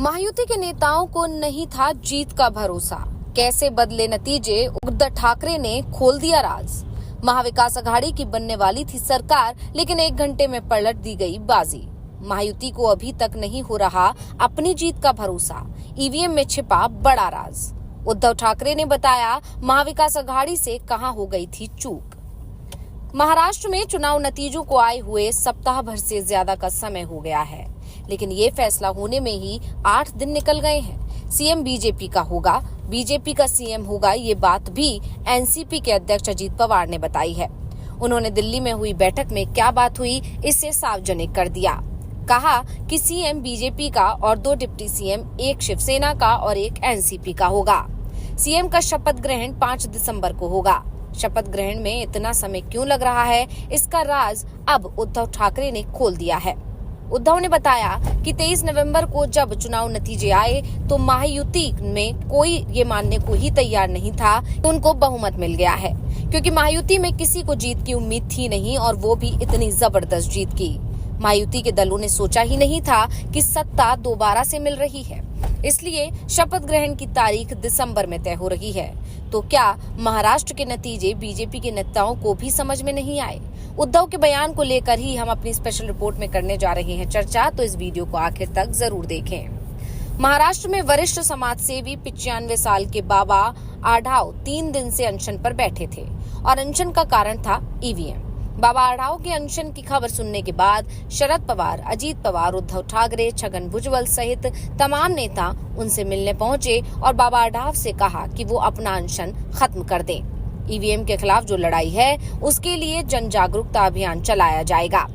महायुति के नेताओं को नहीं था जीत का भरोसा, कैसे बदले नतीजे, उद्धव ठाकरे ने खोल दिया राज। महाविकास अघाड़ी की बनने वाली थी सरकार, लेकिन 1 घंटे में पलट दी गई बाजी। महायुति को अभी तक नहीं हो रहा अपनी जीत का भरोसा, ईवीएम में छिपा बड़ा राज। उद्धव ठाकरे ने बताया महाविकास अघाड़ी से कहां हो गई थी चूक। महाराष्ट्र में चुनाव नतीजों को आए हुए सप्ताह भर से ज्यादा का समय हो गया है, लेकिन ये फैसला होने में ही 8 दिन निकल गए हैं। सीएम बीजेपी का होगा, बीजेपी का सीएम होगा, ये बात भी एनसीपी के अध्यक्ष अजीत पवार ने बताई है। उन्होंने दिल्ली में हुई बैठक में क्या बात हुई, इसे सार्वजनिक कर दिया। कहा कि सीएम बीजेपी का और 2 डिप्टी सीएम, एक शिवसेना का और एक एनसीपी का होगा। सीएम का शपथ ग्रहण 5 दिसंबर को होगा। शपथ ग्रहण में इतना समय क्यों लग रहा है, इसका राज अब उद्धव ठाकरे ने खोल दिया है। उद्धव ने बताया कि 23 नवंबर को जब चुनाव नतीजे आए तो महायुति में कोई ये मानने को ही तैयार नहीं था कि उनको बहुमत मिल गया है, क्योंकि महायुति में किसी को जीत की उम्मीद थी नहीं, और वो भी इतनी जबरदस्त जीत की। महायुति के दलों ने सोचा ही नहीं था कि सत्ता दोबारा से मिल रही है, इसलिए शपथ ग्रहण की तारीख दिसंबर में तय हो रही है। तो क्या महाराष्ट्र के नतीजे बीजेपी के नेताओं को भी समझ में नहीं आए? उद्धव के बयान को लेकर ही हम अपनी स्पेशल रिपोर्ट में करने जा रहे हैं चर्चा, तो इस वीडियो को आखिर तक जरूर देखें। महाराष्ट्र में वरिष्ठ समाज सेवी 95 साल के बाबा आढाव 3 दिन से अनशन पर बैठे थे, और अनशन का कारण था ईवीएम। बाबा आढाव के अनशन की खबर सुनने के बाद शरद पवार, अजीत पवार, उद्धव ठाकरे, छगन भुजबल सहित तमाम नेता उनसे मिलने पहुंचे और बाबा आढाव से कहा कि वो अपना अनशन खत्म कर दें। ईवीएम के खिलाफ जो लड़ाई है उसके लिए जन जागरूकता अभियान चलाया जाएगा।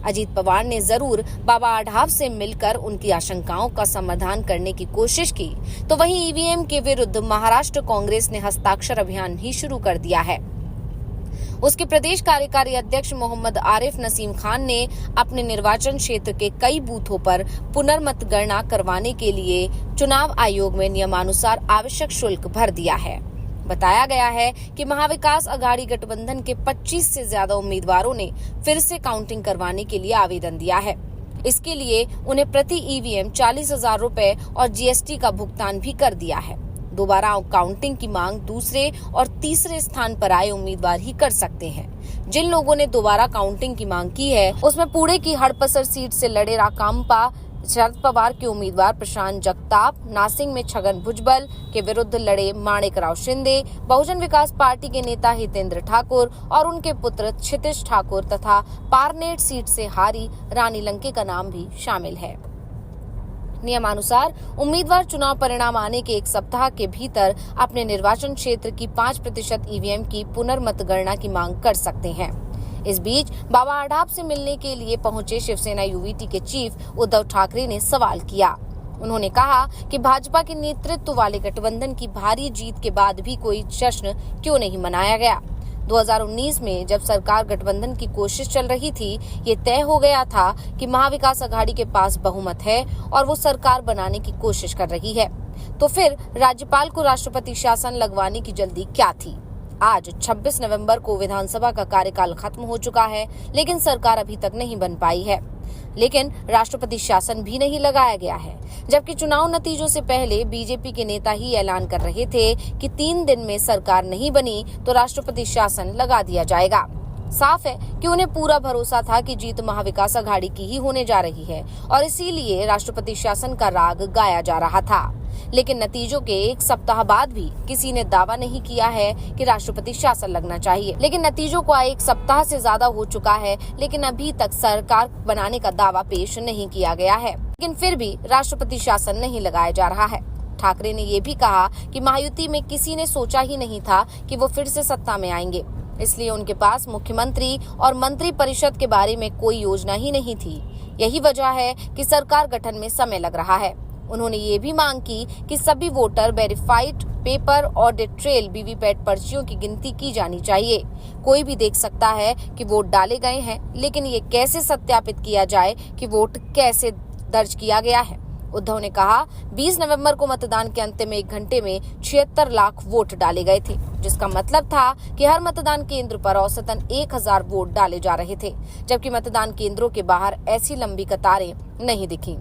अजीत पवार ने जरूर बाबा आढाव से मिलकर उनकी आशंकाओं का समाधान करने की कोशिश की, तो वहीं ईवीएम के विरुद्ध महाराष्ट्र कांग्रेस ने हस्ताक्षर अभियान भी शुरू कर दिया है। उसके प्रदेश कार्यकारी अध्यक्ष मोहम्मद आरिफ नसीम खान ने अपने निर्वाचन क्षेत्र के कई बूथों पर पुनर्मतगणना करवाने के लिए चुनाव आयोग में नियमानुसार आवश्यक शुल्क भर दिया है। बताया गया है कि महाविकास अघाड़ी गठबंधन के 25 से ज्यादा उम्मीदवारों ने फिर से काउंटिंग करवाने के लिए आवेदन दिया है। इसके लिए उन्हें प्रति ईवीएम 40,000 रुपए और जीएसटी का भुगतान भी कर दिया है। दोबारा काउंटिंग की मांग दूसरे और तीसरे स्थान पर आए उम्मीदवार ही कर सकते हैं। जिन लोगों ने दोबारा काउंटिंग की मांग की है उसमें पुणे की हड़पसर सीट से लड़े राकांपा शरद पवार के उम्मीदवार प्रशांत जगताप, नासिक में छगन भुजबल के विरुद्ध लड़े माणिकराव शिंदे, बहुजन विकास पार्टी के नेता हितेंद्र ठाकुर और उनके पुत्र क्षितिज ठाकुर तथा पारनेर सीट से हारी रानी लंके का नाम भी शामिल है। नियमानुसार उम्मीदवार चुनाव परिणाम आने के 1 सप्ताह के भीतर अपने निर्वाचन क्षेत्र की 5% ईवीएम की पुनर्मतगणना की मांग कर सकते हैं। इस बीच बाबा आढाव से मिलने के लिए पहुंचे शिवसेना यूवीटी के चीफ उद्धव ठाकरे ने सवाल किया। उन्होंने कहा कि भाजपा के नेतृत्व वाले गठबंधन की भारी जीत के बाद भी कोई जश्न क्यों नहीं मनाया गया। 2019 में जब सरकार गठबंधन की कोशिश चल रही थी, ये तय हो गया था कि महाविकास अघाड़ी के पास बहुमत है और वो सरकार बनाने की कोशिश कर रही है, तो फिर राज्यपाल को राष्ट्रपति शासन लगवाने की जल्दी क्या थी? आज 26 नवंबर को विधानसभा का कार्यकाल खत्म हो चुका है, लेकिन सरकार अभी तक नहीं बन पाई है, लेकिन राष्ट्रपति शासन भी नहीं लगाया गया है। जबकि चुनाव नतीजों से पहले बीजेपी के नेता ही ऐलान कर रहे थे कि 3 दिन में सरकार नहीं बनी तो राष्ट्रपति शासन लगा दिया जाएगा। साफ है कि उन्हें पूरा भरोसा था कि जीत महाविकास अघाड़ी की ही होने जा रही है, और इसीलिए राष्ट्रपति शासन का राग गाया जा रहा था। लेकिन नतीजों के 1 सप्ताह बाद भी किसी ने दावा नहीं किया है कि राष्ट्रपति शासन लगना चाहिए। लेकिन नतीजों को 1 सप्ताह से ज्यादा हो चुका है, लेकिन अभी तक सरकार बनाने का दावा पेश नहीं किया गया है, लेकिन फिर भी राष्ट्रपति शासन नहीं लगाया जा रहा है। ठाकरे ने ये भी कहा कि महायुति में किसी ने सोचा ही नहीं था कि वो फिर से सत्ता में आएंगे, इसलिए उनके पास मुख्यमंत्री और मंत्री परिषद के बारे में कोई योजना ही नहीं थी। यही वजह है कि सरकार गठन में समय लग रहा है। उन्होंने ये भी मांग की कि सभी voter verified paper audit trail VVPAT पर्चियों की गिनती की जानी चाहिए। कोई भी देख सकता है कि वोट डाले गए हैं, लेकिन ये कैसे सत्यापित किया जाए कि वोट कैसे दर्ज किया गया है? उद्धव ने कहा 20 नवंबर को मतदान के अंतिम 1 घंटे में 76 लाख वोट डाले गए थे, जिसका मतलब था कि हर मतदान केंद्र पर औसतन 1000 वोट डाले जा रहे थे, जबकि मतदान केंद्रों के बाहर ऐसी लंबी कतारें नहीं दिखी।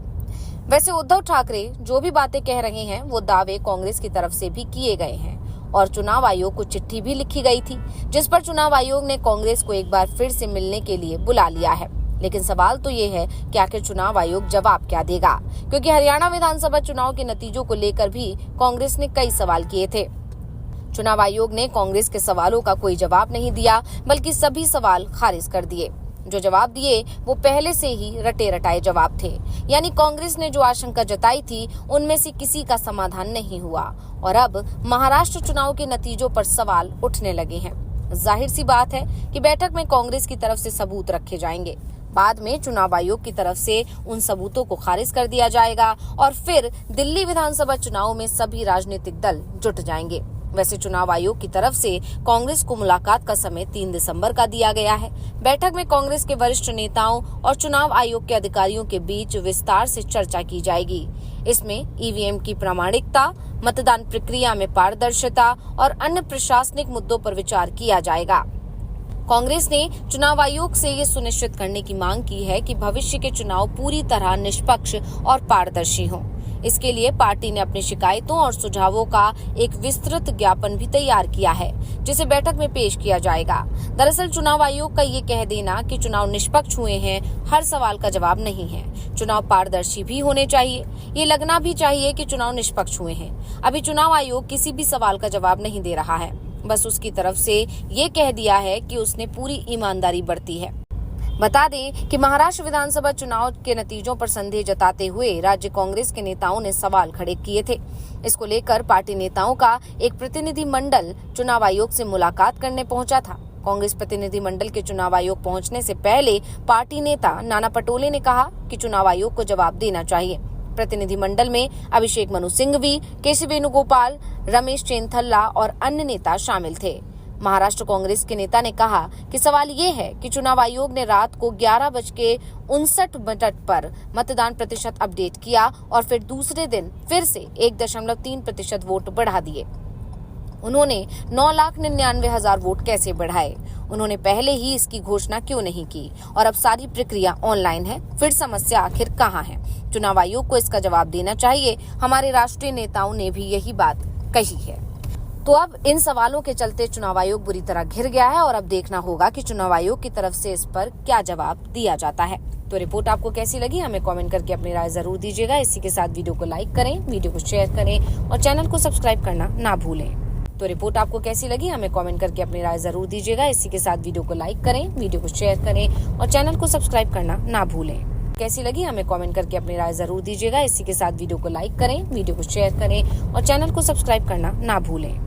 वैसे उद्धव ठाकरे जो भी बातें कह रहे हैं वो दावे कांग्रेस की तरफ से भी किए गए हैं और चुनाव आयोग को चिट्ठी भी लिखी गई थी, जिस पर चुनाव आयोग ने कांग्रेस को एक बार फिर से मिलने के लिए बुला लिया है। लेकिन सवाल तो ये है कि आखिर चुनाव आयोग जवाब क्या देगा, क्योंकि हरियाणा विधानसभा चुनाव के नतीजों को लेकर भी कांग्रेस ने कई सवाल किए थे। चुनाव आयोग ने कांग्रेस के सवालों का कोई जवाब नहीं दिया, बल्कि सभी सवाल खारिज कर दिए। जो जवाब दिए वो पहले से ही रटे रटाए जवाब थे, यानी कांग्रेस ने जो आशंका जताई थी उनमें से किसी का समाधान नहीं हुआ और अब महाराष्ट्र चुनाव के नतीजों पर सवाल उठने लगे हैं। जाहिर सी बात है कि बैठक में कांग्रेस की तरफ से सबूत रखे जाएंगे, बाद में चुनाव आयोग की तरफ से उन सबूतों को खारिज कर दिया जाएगा और फिर दिल्ली विधानसभा चुनाव में सभी राजनीतिक दल जुट जाएंगे। वैसे चुनाव आयोग की तरफ से कांग्रेस को मुलाकात का समय 3 दिसंबर का दिया गया है। बैठक में कांग्रेस के वरिष्ठ नेताओं और चुनाव आयोग के अधिकारियों के बीच विस्तार से चर्चा की जाएगी। इसमें ईवीएम की प्रामाणिकता, मतदान प्रक्रिया में पारदर्शिता और अन्य प्रशासनिक मुद्दों पर विचार किया जाएगा। कांग्रेस ने चुनाव आयोग से ये सुनिश्चित करने की मांग की है कि भविष्य के चुनाव पूरी तरह निष्पक्ष और पारदर्शी हों। इसके लिए पार्टी ने अपनी शिकायतों और सुझावों का एक विस्तृत ज्ञापन भी तैयार किया है, जिसे बैठक में पेश किया जाएगा। दरअसल चुनाव आयोग का ये कह देना कि चुनाव निष्पक्ष हुए हैं हर सवाल का जवाब नहीं है। चुनाव पारदर्शी भी होने चाहिए, ये लगना भी चाहिए कि चुनाव निष्पक्ष हुए हैं। अभी चुनाव आयोग किसी भी सवाल का जवाब नहीं दे रहा है, बस उसकी तरफ से ये कह दिया है कि उसने पूरी ईमानदारी बरती है। बता दें कि महाराष्ट्र विधानसभा चुनाव के नतीजों पर संदेह जताते हुए राज्य कांग्रेस के नेताओं ने सवाल खड़े किए थे। इसको लेकर पार्टी नेताओं का एक प्रतिनिधि मंडल चुनाव आयोग से मुलाकात करने पहुंचा था। कांग्रेस प्रतिनिधि मंडल के चुनाव आयोग पहुंचने से पहले पार्टी नेता नाना पटोले ने कहा कि चुनाव आयोग को जवाब देना चाहिए। प्रतिनिधि मंडल में अभिषेक मनु सिंघवी, केसी वेणुगोपाल, रमेश चेन्नथल्ला और अन्य नेता शामिल थे। महाराष्ट्र कांग्रेस के नेता ने कहा कि सवाल ये है कि चुनाव आयोग ने रात को 11:59 पर मतदान प्रतिशत अपडेट किया और फिर दूसरे दिन फिर से 1.3% वोट बढ़ा दिए। उन्होंने 9,99,000 वोट कैसे बढ़ाए? उन्होंने पहले ही इसकी घोषणा क्यों नहीं की? और अब सारी प्रक्रिया ऑनलाइन है, फिर समस्या आखिर कहाँ है? चुनाव आयोग को इसका जवाब देना चाहिए। हमारे राष्ट्रीय नेताओं ने भी यही बात कही है। तो अब इन सवालों के चलते चुनाव आयोग बुरी तरह घिर गया है और अब देखना होगा कि चुनाव आयोग की तरफ से इस पर क्या जवाब दिया जाता है। तो रिपोर्ट आपको कैसी लगी हमें कमेंट करके अपनी राय जरूर दीजिएगा। इसी के साथ वीडियो को लाइक करें, वीडियो को शेयर करें और चैनल को सब्सक्राइब करना ना भूलें। तो रिपोर्ट आपको कैसी लगी हमें कमेंट करके अपनी राय जरूर दीजिएगा। इसी के साथ वीडियो को लाइक करें, वीडियो को शेयर करें और चैनल को सब्सक्राइब करना ना भूलें। कैसी लगी हमें कमेंट करके अपनी राय जरूर दीजिएगा। इसी के साथ वीडियो को लाइक करें, वीडियो को शेयर करें और चैनल को सब्सक्राइब करना ना भूलें।